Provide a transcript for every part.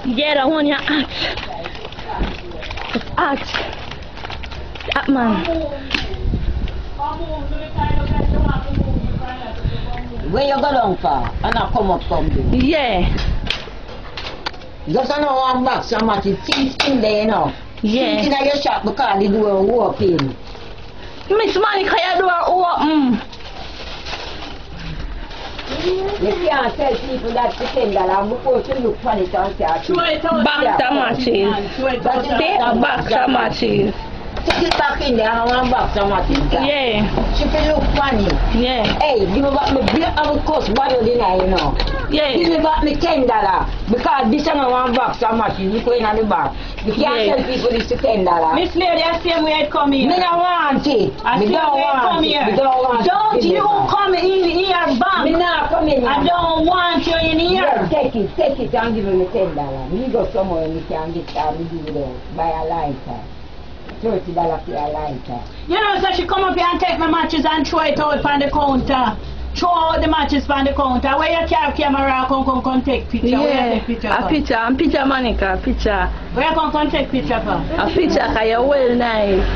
Yeah, that one you act. Just act. Act, man. Where you go down for? And I come up from there. Yeah. Just I know one box so much it seems in there, you know. Yeah. Seems in your shop because the door open. Miss Monica, your door open. You can't tell people that the $10 I'm supposed to look for it and say Box of matches. Take a box of matches. Take it back in there and one box of matches. Yeah. She can look funny. Yeah. Hey, give me back my bill and my cost by you deny, you know. Yeah. Give me back my $10 because this is one box of matches. You go in the back. You can't tell people this is $10. Miss Lady, I see where it come here. Me don't want it. I see where it come here. Don't you come in here, bam. Me not come in here. I don't want you in here. Yeah, take it and give me $10. Me go somewhere and you can get me do it. Buy a lighter. $30 for a lighter. You know, so she come up here and take my matches and throw it out on the counter. Throw out the matches on the counter. Where you carry camera, come take picture. Yeah. Where you take picture A picture, and picture, Monica, picture. Where you come take picture for? A picture, because you're well nice.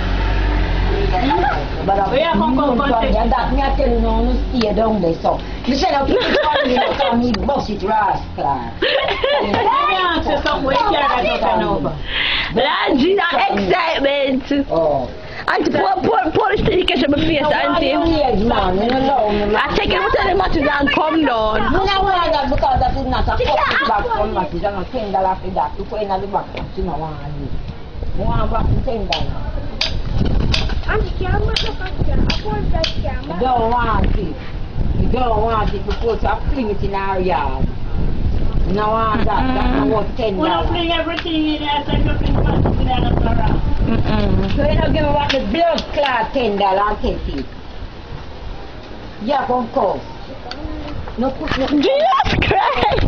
But where you come take picture? That me I tell you now, no stay down there, so. Me say now, people calling me, come me bust it rascal. Let me ask you something. Where you carry that over? Landy, that excitement. Oh. Auntie, pour the sticker on my face, Auntie. I take it with the matches and come down. I don't want that because that is not a fucking box from matches. I don't $10 for that. You put in the box, you don't want it. You want back $10. Auntie, camera, look at camera. I want that camera. You don't want it. You don't want it because you fling it in our yard. You don't want that. That's not worth $10. We don't fling everything in there, so you fling matches in there and around. So you don't give me what the blood clot $10 and take it. Yeah, of course. No put no. Jesus Christ!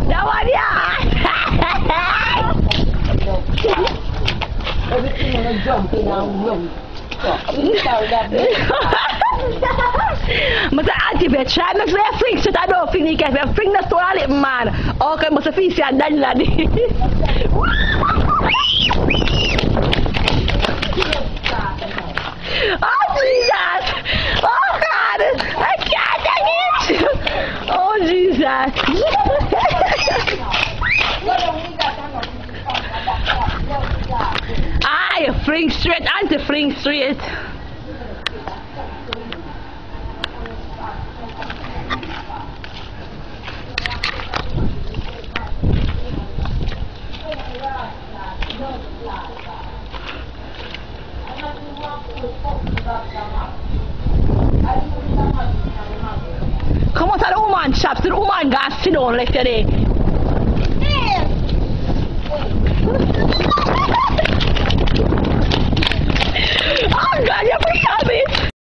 That one, yeah! Everything in a jumping and run. But Auntie, if you try me for a fling shit, I don't think you can. If you fling the store a little man, okay, must have fish and done that. Oh, Jesus! Oh, God! I can't take it! Oh, Jesus! Ah, you fling straight, Auntie, fling straight. Come out of the woman shop, so the woman got sit down like today.